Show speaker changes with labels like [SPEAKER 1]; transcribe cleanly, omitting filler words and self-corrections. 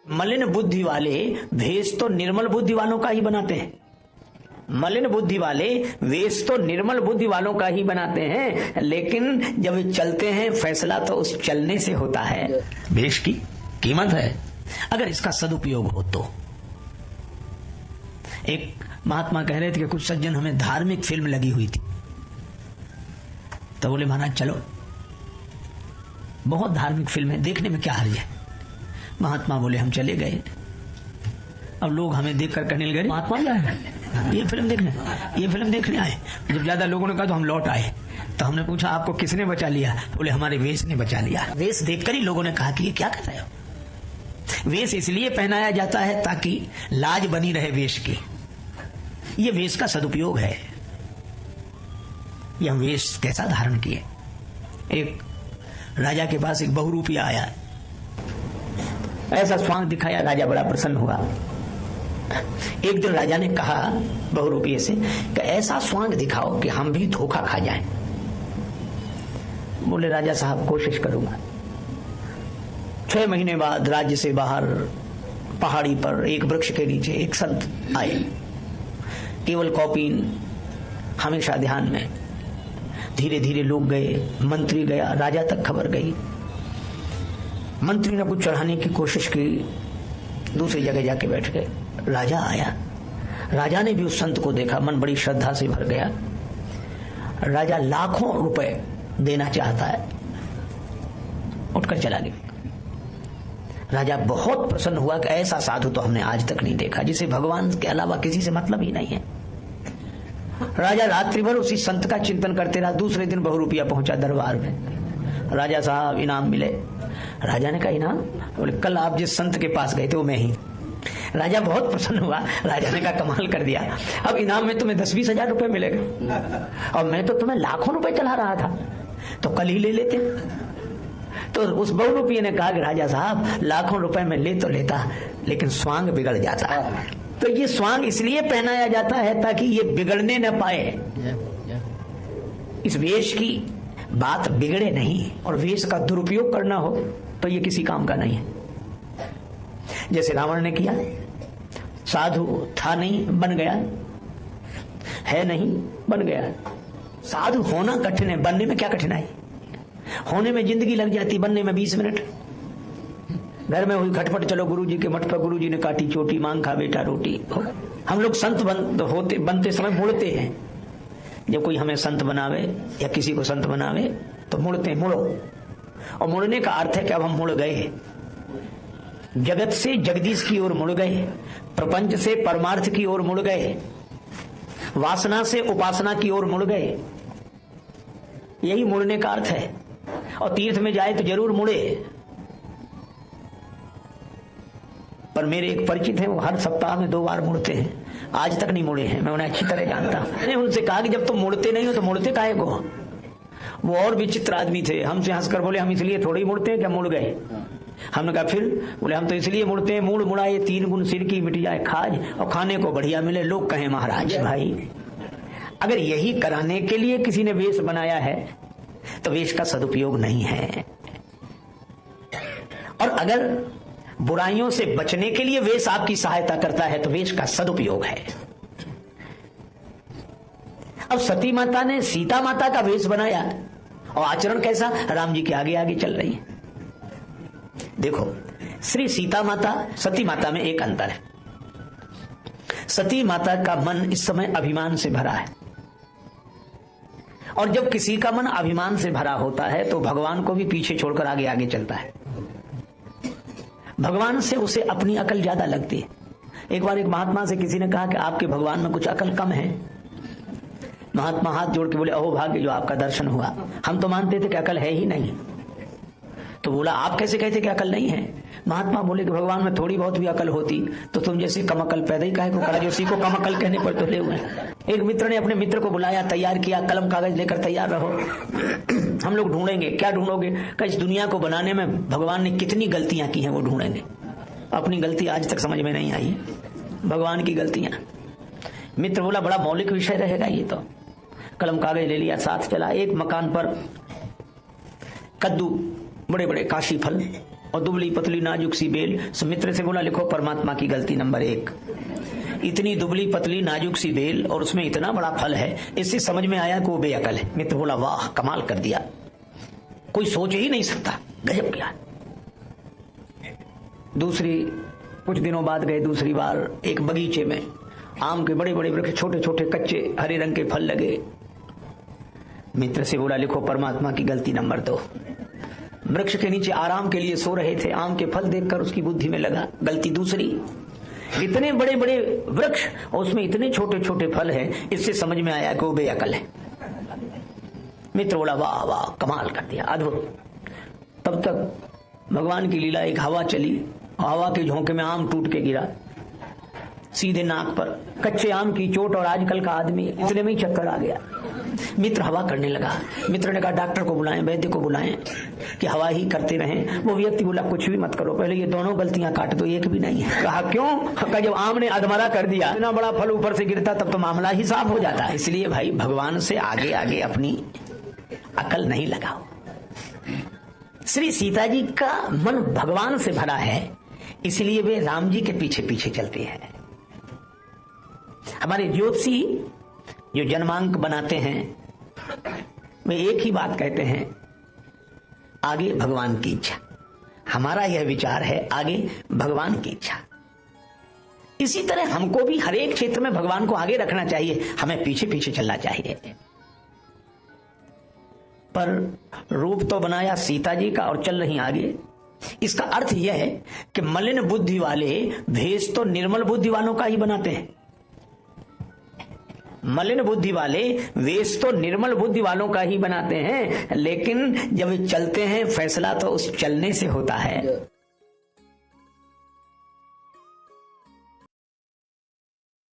[SPEAKER 1] मलिन बुद्धि वाले वेश तो निर्मल बुद्धि वालों का ही बनाते हैं। मलिन बुद्धि वाले वेश तो निर्मल बुद्धि वालों का ही बनाते हैं, लेकिन जब वे चलते हैं फैसला तो उस चलने से होता है। वेश की कीमत है अगर इसका सदुपयोग हो तो। एक महात्मा कह रहे थे कि कुछ सज्जन हमें धार्मिक फिल्म लगी हुई थी, तो बोले महाराज चलो, बहुत धार्मिक फिल्म है, देखने में क्या हर्ज है। महात्मा बोले हम चले गए। अब लोग हमें देखकर कहने लगे महात्मा क्या है, ये फिल्म देखने आए। जब ज्यादा लोगों ने कहा तो हम लौट आए। तो हमने पूछा आपको किसने बचा लिया? बोले हमारे वेश ने बचा लिया। वेश देखकर ही लोगों ने कहा कि ये क्या कर रहे हो। वेश इसलिए पहनाया जाता है ताकि लाज बनी रहे वेश की। ये वेश का सदुपयोग है। यह वेश कैसा धारण किए। एक राजा के पास एक बहुरूपिया आया, ऐसा स्वांग दिखाया, राजा बड़ा प्रसन्न हुआ। एक दिन राजा ने कहा बहुरूपिये से कि ऐसा स्वांग दिखाओ कि हम भी धोखा खा जाएं। बोले राजा साहब कोशिश करूंगा। 6 महीने बाद राज्य से बाहर पहाड़ी पर एक वृक्ष के नीचे एक संत आए, केवल कौपीन, हमेशा ध्यान में। धीरे धीरे लोग गए, मंत्री गया, राजा तक खबर गई। मंत्री ने कुछ चढ़ाने की कोशिश की, दूसरी जगह जाके बैठ गए। राजा आया, राजा ने भी उस संत को देखा, मन बड़ी श्रद्धा से भर गया। राजा लाखों रुपए देना चाहता है, उठकर चला गया। राजा बहुत प्रसन्न हुआ कि ऐसा साधु तो हमने आज तक नहीं देखा, जिसे भगवान के अलावा किसी से मतलब ही नहीं है। राजा रात्रि भर उसी संत का चिंतन करते रहा। दूसरे दिन बहुरूपिया पहुंचा दरबार में। राजा साहब इनाम मिले। राजा ने कहा इनाम? बोले कल आप जिस संत के पास गए थे वो मैं ही। राजा बहुत प्रसन्न हुआ। राजा ने कहा कमाल कर दिया, अब इनाम में तुम्हें 10-20 हजार रुपए मिलेगा और मैं तो तुम्हें लाखों रुपए चला रहा था, तो कल ही ले लेते। तो उस बहुरूपिये ने कहा कि राजा साहब लाखों रुपए में ले तो लेता, लेकिन स्वांग बिगड़ जाता। तो ये स्वांग इसलिए पहनाया जाता है ताकि ये बिगड़ने न पाए, इस वेश की बात बिगड़े नहीं। और वेश का दुरुपयोग करना हो तो ये किसी काम का नहीं है। जैसे रावण ने किया, साधु था नहीं बन गया, है नहीं बन गया। साधु होना कठिन है, बनने में क्या कठिनाई। होने में जिंदगी लग जाती, बनने में 20 मिनट। घर में हुई खटपट, चलो गुरुजी के मठ पर, गुरुजी ने काटी चोटी, मांग खा बेटा रोटी। हम लोग संत बनते समय मुड़ते हैं। जब कोई हमें संत बनावे या किसी को संत बनावे तो मुड़ते हैं, मुड़ो। और मुड़ने का अर्थ है कि अब हम मुड़ गए, जगत से जगदीश की ओर मुड़ गए, प्रपंच से परमार्थ की ओर मुड़ गए, वासना से उपासना की ओर मुड़ गए। यही मुड़ने का अर्थ है। और तीर्थ में जाए तो जरूर मुड़े। पर मेरे एक परिचित हैं, वो हर सप्ताह में 2 बार मुड़ते हैं, आज तक नहीं मुड़े हैं। मैं उन्हें अच्छी तरह जानता हूं। मैंने उनसे कहा कि जब तुम मुड़ते नहीं हो तो मुड़ते काहे को। वो और विचित्र आदमी थे, हमसे हंसकर बोले हम इसलिए थोड़ी ही मुड़ते हैं क्या, मुड़ गए। हमने कहा फिर? बोले हम तो इसलिए मुड़ते हैं, मूड़ मुड़ा ये 3 गुण सिर की मिट जाए खाज, और खाने को बढ़िया मिले, लोग कहें महाराज। भाई अगर यही कराने के लिए किसी ने वेश बनाया है तो वेश का सदुपयोग नहीं है। और अगर बुराइयों से बचने के लिए वेश आपकी सहायता करता है तो वेश का सदुपयोग है। अब सती माता ने सीता माता का वेश बनाया और आचरण कैसा, राम जी के आगे आगे चल रही है। देखो श्री सीता माता सती माता में एक अंतर है। सती माता का मन इस समय अभिमान से भरा है, और जब किसी का मन अभिमान से भरा होता है तो भगवान को भी पीछे छोड़कर आगे आगे चलता है। भगवान से उसे अपनी अकल ज्यादा लगती है। एक बार एक महात्मा से किसी ने कहा कि आपके भगवान में कुछ अकल कम है। महात्मा हाथ जोड़ के बोले अहो भाग्य जो आपका दर्शन हुआ, हम तो मानते थे कि अकल है ही नहीं। तो बोला आप कैसे कहते कि अकल नहीं है। महात्मा बोले कि भगवान में थोड़ी बहुत भी अकल होती तो तुम जैसे कम अकल पैदा ही काहे को करा, जो उसी को कम अकल कहने पर तो ले हुए। एक मित्र ने अपने मित्र को बुलाया, तैयार किया, कलम कागज लेकर तैयार रहो, हम लोग ढूंढेंगे। क्या ढूंढोगे? कि इस दुनिया को बनाने में भगवान ने कितनी गलतियां की हैं वो ढूंढेंगे। अपनी गलती आज तक समझ में नहीं आई, भगवान की गलतियां। मित्र बोला बड़ा मौलिक विषय रहेगा ये तो। कलम कागज ले लिया, साथ चला। एक मकान पर कद्दू, बड़े बड़े काशी फल और दुबली पतली नाजुक सी बेल। सुमित्र से बोला लिखो परमात्मा की गलती नंबर 1। इतनी दुबली पतली नाजुक सी बेल और उसमें इतना बड़ा फल है, इससे समझ में आया कि वो बेअकल है। मित्र बोला वाह कमाल कर दिया, कोई सोच ही नहीं सकता, गजब किया। कुछ दिनों बाद गए दूसरी बार, एक बगीचे में आम के बड़े बड़े वृक्ष, छोटे छोटे कच्चे हरे रंग के फल लगे। मित्र से बोला लिखो परमात्मा की गलती नंबर 2। वृक्ष के नीचे आराम के लिए सो रहे थे, आम के फल देखकर उसकी बुद्धि में लगा गलती दूसरी। इतने बड़े बड़े वृक्ष और उसमें इतने छोटे छोटे फल हैं, इससे समझ में आया कि वो बेअकल है। मित्र बोला वाह वाह कमाल कर दिया, अद्भुत। तब तक भगवान की लीला, एक हवा चली, हवा के झोंके में आम टूट के गिरा सीधे नाक पर। कच्चे आम की चोट और आजकल का आदमी, इतने में ही चक्कर आ गया। मित्र हवा करने लगा। मित्र ने कहा डॉक्टर को बुलाएं, वैद्य को बुलाएं कि हवा ही करते रहें। वो व्यक्ति बोला कुछ भी मत करो, पहले ये दोनों गलतियां काट दो, एक भी नहीं है। कहा क्यों? कहा जब आम ने अधमरा कर दिया, इतना बड़ा फल ऊपर से गिरता तब तो मामला ही साफ हो जाता। इसलिए भाई भगवान से आगे आगे अपनी अकल नहीं लगाओ। श्री सीता जी का मन भगवान से भरा है, इसलिए वे राम जी के पीछे पीछे चलते हैं। हमारे ज्योतिषी जो जन्मांक बनाते हैं वे एक ही बात कहते हैं, आगे भगवान की इच्छा। हमारा यह विचार है आगे भगवान की इच्छा। इसी तरह हमको भी हर एक क्षेत्र में भगवान को आगे रखना चाहिए, हमें पीछे पीछे चलना चाहिए। पर रूप तो बनाया सीता जी का और चल रही आगे। इसका अर्थ यह है कि मलिन बुद्धि वाले भेष तो निर्मल बुद्धि वालों का ही बनाते हैं। मलिन बुद्धि वाले वेश तो निर्मल बुद्धि वालों का ही बनाते हैं, लेकिन जब चलते हैं फैसला तो उस चलने से होता है।